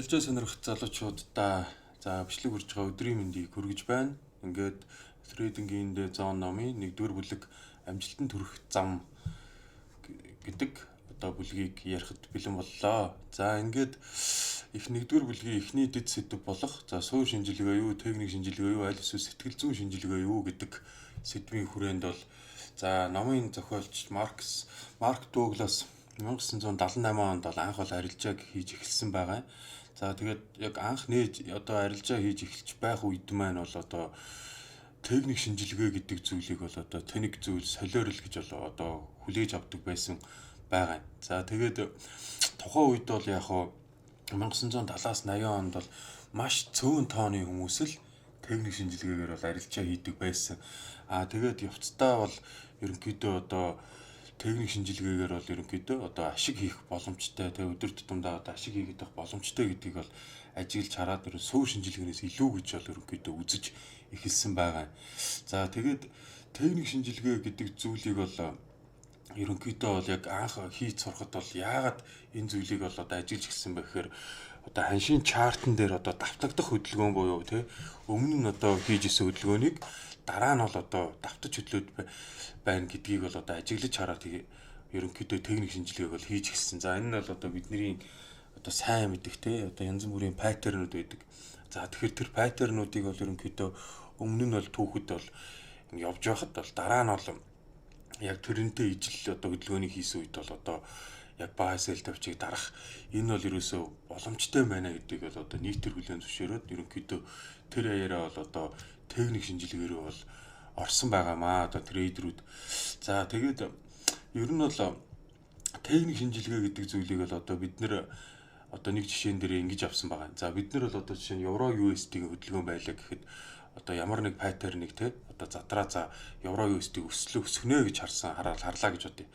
Арилжаа сонирхох залуучуудаа бичлэг хүрж байгаа өдрийн мэндийг хүргэж байна. Ингээд трейдингийн зон номын 1-р бүлэг амжилтанд хүрэх зам гэдэг бүлгийг ярихад бэлэн боллоо. Ингээд их 1-р бүлгийн эхний дэд сэдэв болох суур шинжилгээ юу, техник шинжилгээ юу, аль эсвэл сэтгэл зүйн шинжилгээ юу гэдэг сэдвийн хүрээнд бол номын зохиолч Марк Дуглас 1978 онд бол анх бол арилжааг хийж эхэлсэн байгаа. Тэгээд яг анх нээж арилжаа хийж эхэлж байх үед маань бол техник шинжилгээ гэдэг зүйлийг бол тэнэг зүйл солиорол гэж хүлээж авдаг байсан байгаа. Тэгээд тухайн үед бол яг 1970-аас 80 онд бол маш цөөн тооны хүмүүс л техник шинжилгээгээр бол арилжаа хийдэг байсан. Тэгээд явцдаа бол ерөнхийдөө техник шинжилгээгээр бол ерөнхийдөө ашиг хийх боломжтой, өдөр тутамдаа ашиг хийгээд байх боломжтой гэдгийг бол ажиглаж хараад суур шинжилгээнээс илүү гэж бол ерөнхийдөө үзэж эхэлсэн байгаа. Тэгээд техник шинжилгээ гэдэг зүйлийг бол ерөнхийдөө бол яг анх хийж сурахад бол яагаад энэ зүйлийг бол ажиглаж эхэлсэн бэ гэхээр ханшийн чартн дээр давтагдах хөдөлгөөн буюу өмнө нь хийж исэн хөдөлгөөнийг дараа нь бол давтаж хөдлөөд байна гэдгийг бол ажиглаж хараад ерөнхийдөө техник шинжилгээг бол хийж эхэлсэн. Энэ нь бол бидний сайн мэдих янз бүрийн паттернууд байдаг. Тэгэхээр тэр паттернуудыг бол ерөнхийдөө өмнө нь бол түүхэд бол явж байхад бол дараа нь бол яг тэрнтэй ижил хөдөлгөөнийг хийсэн үед бол яг баасэл тавьчийг дарах энэ бол ерөөсөө боломжтой байна гэдгийг бол нийтээр хүлээн зөвшөөрөөд ерөнхийдөө тэр аяараа бол техник шинжилгээről бол орсон байгаамаа трейдерүүд. Тэгээд ер нь бол техник шинжилгээ гэдэг зүйлийг бол бид нэр нэг жишээн дээр ингэж авсан байгаа. Бид нэр бол жишээ нь евро USD-ийн хөдөлгөөн байлаа гэхэд ямар нэг паттерныг задраа евро USD өсгөнө гэж харлаа гэж бодъё.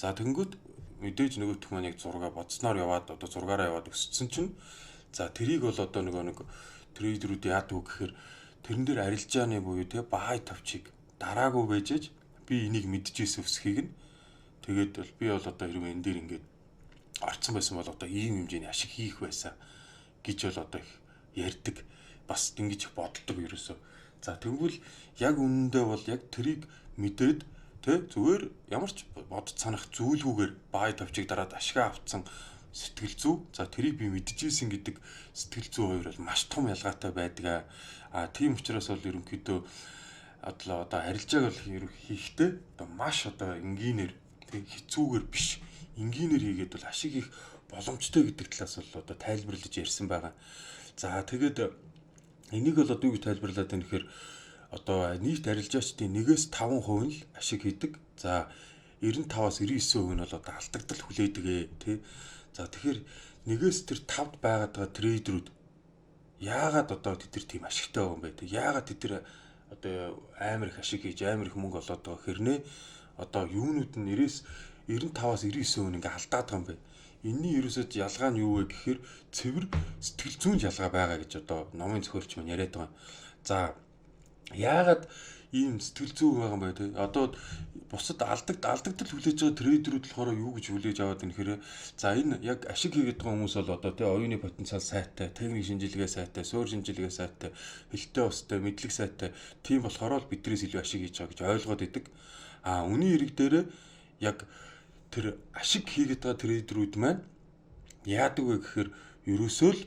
Тэгэнгүүт мэдээж нөгөөх маань яг зураг бодсноор яваад зургаараа яваад өссөн чинь тэрийг бол нэг трейдерүүд яадаг вэ гэхээр тэрэн дээр арилжааны буюу бай тавчийг дараагүй байжээж би энийг мэдчихсэн өсөхийг нь тэгээд бол би бол хэрвээ энэ дээр ингээд орцсон байсан бол ийм хэмжээний ашиг хийх байсан гэж бол ярьдаг. Бас ингэж боддог ерөөсөө. Тэгвэл яг үнэндээ бол яг тэрийг мэдээд зүгээр ямар ч бодож санах зүйлгүйгээр бай тавчийг дараад ашигаа авцсан сэтгэл зүй. Тэрийг би мэдчихсэн гэдэг сэтгэл зүй хоёр бол маш том ялгаатай байдаг. Тийм учраас бол ерөнхийдөө арилжааг бол хийхдээ маш энгийнээр хэцүүгээр биш энгийнээр хийгээд бол ашиг хийх боломжтой гэдэг талаас бол тайлбарлаж ярьсан байгаа. Тэгээд энийг бол юу гэж тайлбарлаад байна гэхээр нийт арилжаачдын 1-5% нь л ашиг хийдэг. 95-аас 99% нь бол алдагдал хүлээдэг. Тэгэхээр 1-ээс тэр 5-д байгаад байгаа трейдерүүд яагаад тэд нар тийм ашигтай байгаа юм бэ? Яагаад тэд нар амар их ашиг хийж амар их мөнгө олоод байгаа хэрнээ юунууд нь 95-аас 99% ингээ алдаад байгаа юм бэ? Энийн ерөөсөө ялгаа нь юу вэ гэхээр цэвэр сэтгэл зүйн ялгаа байгаа гэж номын зохиолч маань яриад байгаа. Яагаад ийм сэтгэл зүй байгаа юм бэ? Бусад алдагдал хүлээж байгаа трейдерүүд болохоор юу гэж хүлээж аваад байна гэхээр энэ яг ашиг хийгээд байгаа хүмүүс бол оюуны потенциал сайтай, техник шинжилгээ сайтай, суур шинжилгээ сайтай, хэлтэй устай, мэдлэг сайтай. Тийм болохоор л бидрээс илүү ашиг хийж байгаа гэж ойлгоод идэг. Үний хэрэг дээр яг тэр ашиг хийгээд байгаа трейдерүүд маань яадаг вэ гэхээр ерөөсөө л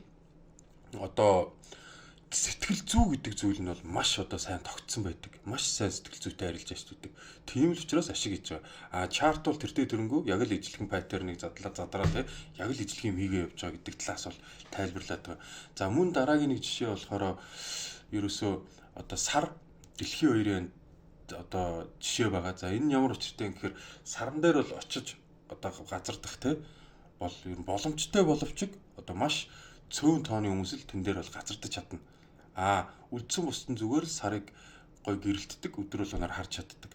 сэтгэл зүй гэдэг зүйл нь бол маш сайн тогтсон байдаг. Маш сайн сэтгэл зүйтэй арилжаач байдаг. Тийм л учраас ашиг хийж байгаа. Чарт бол тэртээ төрөнгөө яг л ижлэгэн паттерныг задраад яг л ижлэг юм хийгээ явж байгаа гэдэг талаас бол тайлбарлаад байгаа. Мөн дараагийн нэг жишээ болохоор ерөөсөө сар дэлхийн хоёрын жишээ байгаа. Энэ нь ямар учиртай юм гэхээр саран дээр бол очиж газардах бол ер нь боломжтой боловч маш цөөн тооны хүмүүс л тэн дээр бол газардаж чадна. Үлдсэн бусдын зүгээр л сарыг гой гэрэлтдэг, өдөр болгоноор харж чаддаг.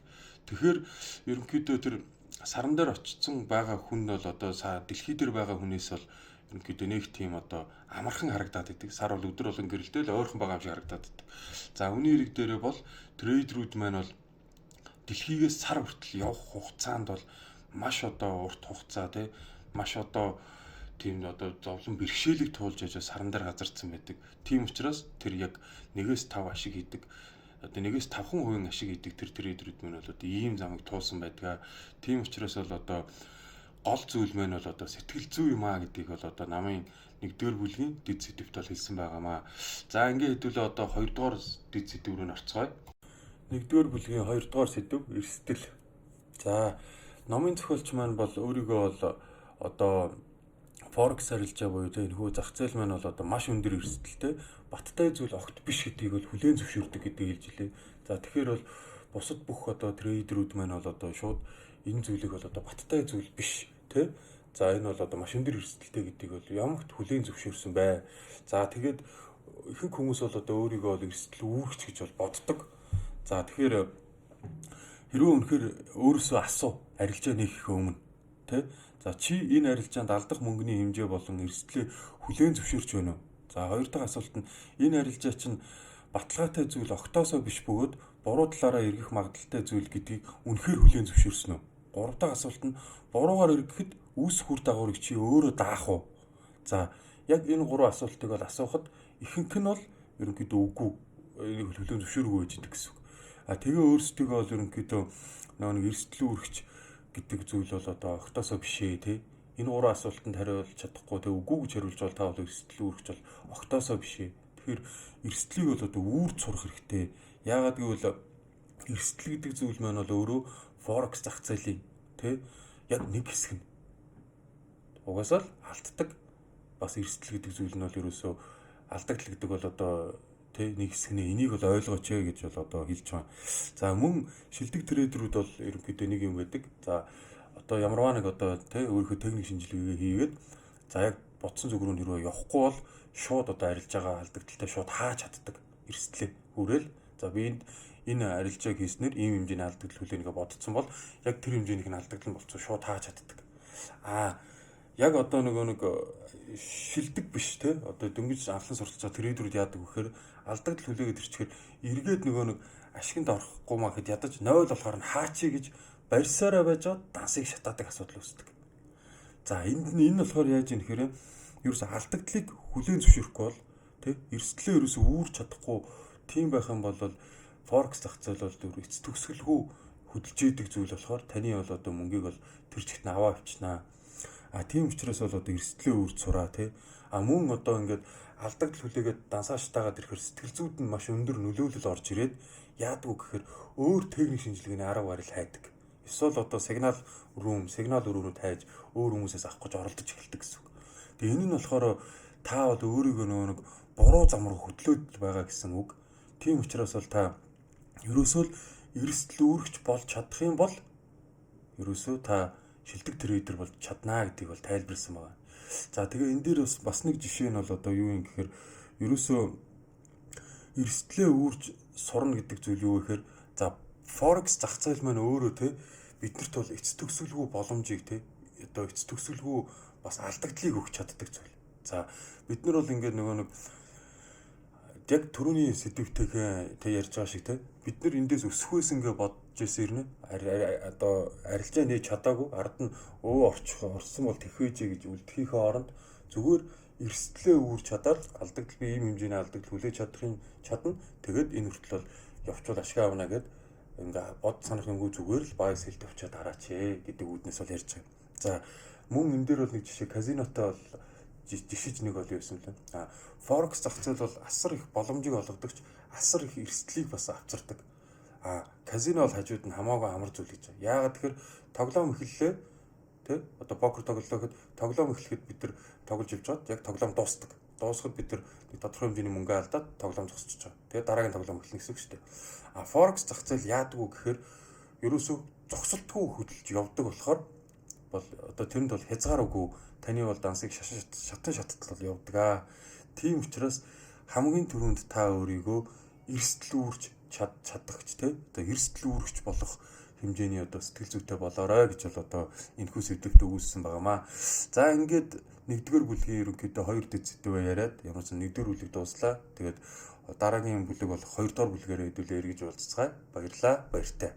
Тэгэхээр ерөнхийдөө тэр саран дээр очсон байгаа хүн бол дэлхий дээр байгаа хүнээс бол ерөнхийдөө нэг тийм амархан харагдаад байдаг. Сар бол өдөр болгон гэрэлтэл ойрхон байгаа юм шиг харагдаад байдаг. Үүний хэрэг дээрээ бол трейдерүүд маань бол дэлхийгээс сар хүртэл явах хугацаанд бол маш урт хугацаа маш тийм одоо зовлон бэрхшээлийг туулж яж саран дээр газардсан байдаг. Тийм учраас тэр яг 1-5 ашиг хийдэг. Одоо 1-5% ашиг хийдэг тэр трейдерүүд мань бол одоо ийм замыг туулсан байдаг. Тийм учраас бол одоо гол зүйл маань бол одоо сэтгэл зүй юм аа гэдгийг бол одоо намын 1-р бүлгийн дэд сэдвт бол хэлсэн байгаамаа. За ингээд хэдүүлээ одоо 2-р дэд сэдв рүү орцгоё. 1-р бүлгийн 2-р сэдв эрсдэл. За номын зохиолч маань бол өөрийгөө бол одоо Forex арилжаа буюу энэ хүү зах зээл маань бол одоо маш өндөр эрсдэлтэй баттай зүйл огт биш гэдгийг бол хүлээн зөвшөөрдөг гэдгийг хэлж илээ. За тэгэхээр бол бусад бүх одоо трейдерүүд маань бол одоо шууд энэ зүйлийг бол одоо баттай зүйл биш тий. За энэ бол одоо маш өндөр эрсдэлтэй гэдгийг бол ямагт хүлээн зөвшөөрсөн бай. За тэгээд ихэнх хүмүүс бол одоо өөрийгөө бол эрсдэл үүрэгч гэж бол боддог. За тэгэхээр хэрвээ үнэхээр өөрөөсөө асуу арилжаа нэхэх өмнө тий. За чи энэ арилжаанд алдах мөнгөний хэмжээ болон эрсдлээ хүлээн зөвшөөрч байна уу? За хоёр дахь асуулт нь энэ арилжаа чинь баталгаатай зүйл огтоосоо биш бөгөөд буруу талаараа эргэх магадaltaй зүйл гэдгийг үнэхээр хүлээн зөвшөөрсөн үү? Гурав дахь асуулт нь буруугаар эргэхэд үс хүр дагаврыг чи өөрөө даах уу? За яг энэ гурван асуултыг бол асуухад ихэнх нь бол ерөнхийдөө үгүй энийг хүлээн зөвшөөрөхгүй байж идэг гэсэн үг. А тэгээ өөрсдөө бол ерөнхийдөө нэг эрсдэл үүрэгч гэдэг зүйл бол одоо огтоосоо бишээ тий. Энэ гурван асуултанд хариулж чадахгүй тий үгүй гэж хариулж бол та бол эрсдэл үүрэгч бол огтоосоо бишээ. Тэгэхээр эрсдлийг бол одоо үүрч сурах хэрэгтэй. Яагаад гэвэл эрсдэл гэдэг зүйл маань бол өөрөө Forex зах зээлийн тий яг нэг хэсэг нь. Угаасаа л алддаг. Бас эрсдэл гэдэг зүйл нь бол ерөөсөө алдагдал гэдэг бол одоо тэг нэг хэсэг нэ энийг бол ойлгооч гэж бол одоо хэлж байна. За мөн шилдэг трейдерүүд бол ерөнхийдөө нэг юм байдаг. За одоо ямарваа нэг одоо тэг өөрийнхөө техник шинжилгээгээ хийгээд за яг бодсон зүг рүү нэрөө явахгүй бол шууд одоо арилж байгаа алдагдaltaй шууд хааж чаддаг эрсдлээ хүрэл. За би энэ арилжааг хийснээр ийм хэмжээний алдагдал хүлээнийгээ бодсон бол яг тэр хэмжээнийх нь алдагдал болцсон шууд хааж чаддаг. Яг одоо нэг шилдэг биш те одоо дөнгөж анхлан сурталчилгаа трейдерүүд яадаг вэхээр алдагдал хүлээгээд ирчихээр эргээд нэг ашигт орохгүй маа гэхэд ядаж 0 болохоор нь хаачи гэж барьсаараа байж байгаа дансыг шатаадаг асуудал үүсдэг. За энэ болохоор яаж юм гэхээр ерөөс алдагдлыг хүлээн зөвшөөрөхгүй бол те эрсдлээ ерөөс үүрч чадахгүй тийм байх юм бол Forex зах зээл бол эц төгсгөлгүй хөдөлж идэг зүйл болохоор таны бол одоо мөнгийг бол тэр чигт нь аваа авчнаа. Тийм учраас бол одоо эрсдлээ үүрч сураа тий. Мөн одоо ингээд алдагдал хүлээгээд дансааштаагаад ирэхээр сэтгэл зүйд нь маш өндөр нөлөөлөл орж ирээд яадгүй гэхээр өөр техник шинжилгээний арга барил хайдаг. Эсвэл одоо сигнал өрөөнүүд хайж өөр хүмүүсээс авах гэж оролдож эхэлдэг гэсэн үг. Тэгээ энэ нь болохоор та бол өөрийгөө нэг буруу зам руу хөдлөөд байгаа гэсэн үг. Тийм учраас бол та ерөөсөө л эрсдэл үүрэгч болж чадах юм бол ерөөсөө та шилдэг трейдер болж чаднаа гэдгийг бол тайлбарласан байна. За тэгээ энэ дээр бас нэг жишээ нь бол одоо юу юм гэхээр ерөөсөө эрсдлээ үүрж сурна гэдэг зүйл юу гэхээр за Forex зах зээл маань өөрөө те биднэрт бол эц төгсгөлгүй боломжийг те одоо эц төгсгөлгүй бас алдагдлыг өгч чаддаг зүйл. За бид нар бол ингээд нэг яг түрүүний сэдвтэйгээ тэг ярьж байгаа шиг те бид нар эндээс өсөх байсангээ бодож ирсэн одоо арилжаа нээж чадаагүй ард нь орсон бол тэхвэжээ гэж үлдэхийнхээ оронд зүгээр эрсдлээ үүрч чадаад алдагдал би ийм хэмжээний алдагдал хүлээж чадна тэгээд энэ хүртэл бол явчвал ашиг авна гэд ингээ бод санах юмгүй зүгээр л бай сэлд авчаад хараач гэдэг үүднээс бол ярьж байгаа. За мөн энэ дээр бол нэг жишээ казинотой бол жишиж нэг бол юусэн л Forex зах зээл бол асар их боломжийг олгодогч асар их эрсдлийг бас авчирдаг. Казино бол хажууд нь хамаагүй амар зүйл гэж байна. Яагаад тэгэхээр тоглоом эхэллээ тий одоо покер тоглолоо гэхэд тоглоом эхлэхэд бид нар тоглож явж байгаад яг тоглоом дуусдаг. Дуусахад бид нар нэг тодорхой хэмжээний мөнгө алдаад тоглоом зогсчихж байгаа. Тэгээд дараагийн тоглоом эхэлнэ гэсэн үг шүү дээ. Forex зах зээл яадгүй гэхээр ерөөсөө зогсолтгүй хөдөлж явдаг болохоор бол одоо тэрэнд бол хязгааргүй таны бол дансыг шатан шаттал бол явдаг. Тийм учраас хамгийн түрүүнд та өөрийгөө эрсдэл үүрч чадахч те одоо эрсдэл үүрэгч болох хэмжээний одоо сэтгэл зүйтэй болоорой гэж бол одоо энэхүү сэдвт өгүүлсэн байгаамаа. За ингээд 1-р бүлгийн ерөнхийдөө 2 дэд сэдвээ яриад ямар ч 1-р бүлэг дууслаа. Тэгээд дараагийн бүлэг бол 2-р бүлгээр хэдүүлээ эргэж уулзцгаая. Баярлалаа. Баяртай.